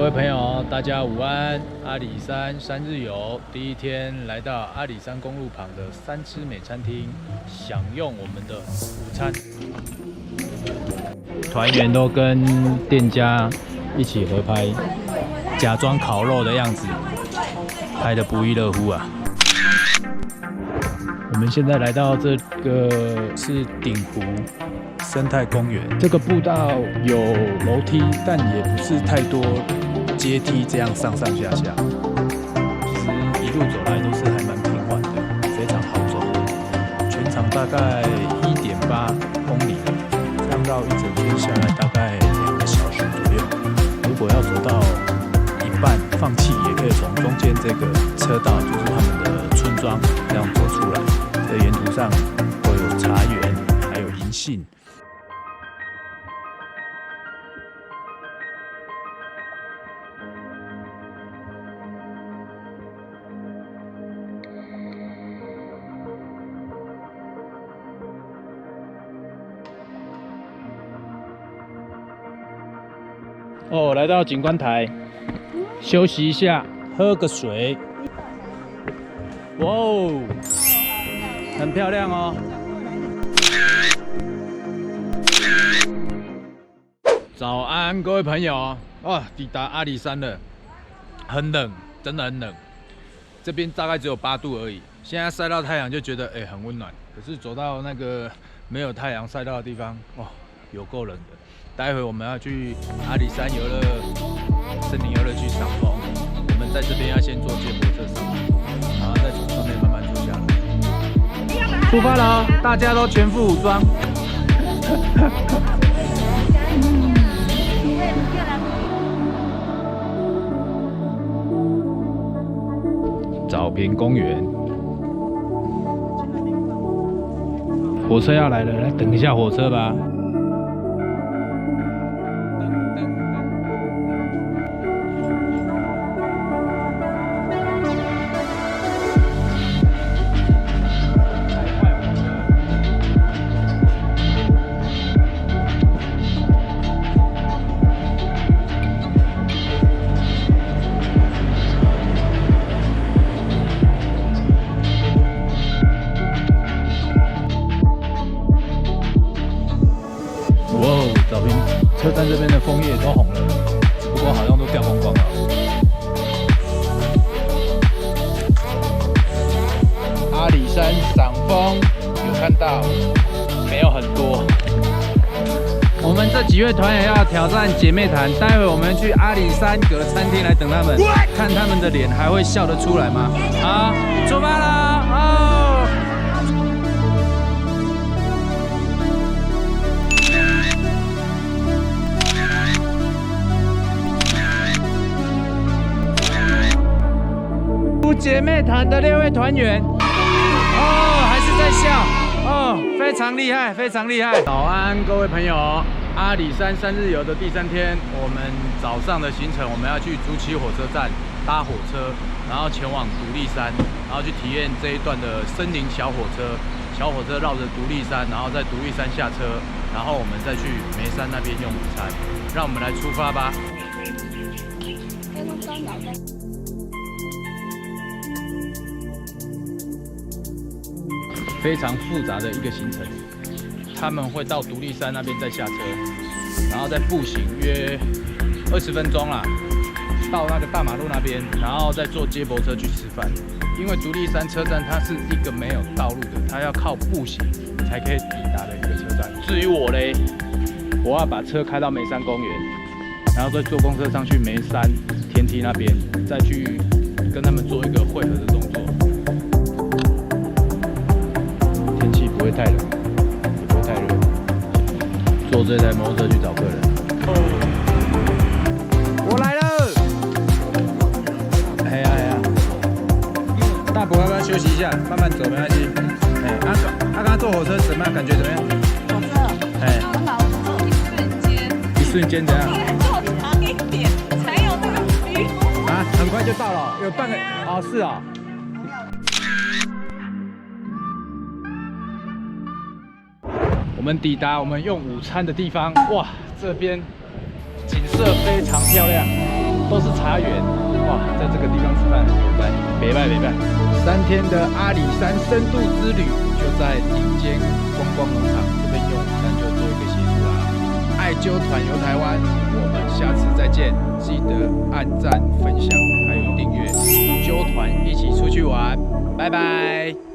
各位朋友，大家午安！阿里山3日游第一天，来到阿里山公路旁的3吃美餐厅，享用我们的午餐。团员都跟店家一起合拍，假装烤肉的样子，拍得不亦乐乎啊！我们现在来到这个是鼎湖生态公园，这个步道有楼梯，但也不是太多阶梯，这样上上下下。其实一路走来都是还蛮平缓的，非常好走。全长大概1.8公里，这样绕一整天下来大概2个小时左右。如果要走到一半放弃，也可以从中间这个车道，就是他们的村庄，这样走出来。在沿途上会有茶园，还有银杏。哦，来到景观台，休息一下，喝个水。哇哦，很漂亮哦。早安，各位朋友！哇，抵达阿里山了，很冷，真的很冷。这边大概只有8度而已，现在晒到太阳就觉得很温暖。可是走到那个没有太阳晒到的地方，哇，有够冷的。待会我们要去阿里山游乐森林游乐区赏枫，我们在这边要先坐接驳车上，然后再从上面慢慢坐下来。出发了，大家都全副武装。早平公园，火车要来了，来等一下火车吧。车站这边的枫叶都红了，不过好像都掉光光了。阿里山赏枫有看到，没有很多。我们这几位团员要挑战姐妹潭，待会我们去阿里山阁餐厅来等他们，看他们的脸还会笑得出来吗？好，出发啦！哦。姐妹潭的6位团员，哦，还是在笑，哦，非常厉害，非常厉害。早安，各位朋友，阿里山3日游的第3天，我们早上的行程，我们要去竹崎火车站搭火车，然后前往独立山，然后去体验这一段的森林小火车。小火车绕着独立山，然后在独立山下车，然后我们再去眉山那边用午餐。让我们来出发吧。非常复杂的一个行程，他们会到独立山那边再下车，然后再步行约20分钟啦，到那个大马路那边，然后再坐接驳车去吃饭。因为独立山车站它是一个没有道路的，它要靠步行才可以抵达的一个车站。至于我嘞，我要把车开到眉山公园，然后再坐公车上去眉山天梯那边，再去跟他们做一个汇合的动作。不会太冷，也不会太热。坐这台摩托车去找客人。我来了！哎呀！大伯要不要休息一下？慢慢走，没关系。刚刚坐火车怎么样？感觉怎么样？火车。我脑子坐一瞬间怎样？坐长一点才有那个 feel。啊，很快就到了，有半个哦，是哦。我们抵达我们用午餐的地方，哇，这边景色非常漂亮。都是茶园，哇，在这个地方吃饭很有赞，没拜。3天的阿里山深度之旅就在顶尖观光农场这边用午餐就做一个结束啦。爱揪团游台湾，我们下次再见，记得按赞、分享还有订阅，揪团一起出去玩，拜拜。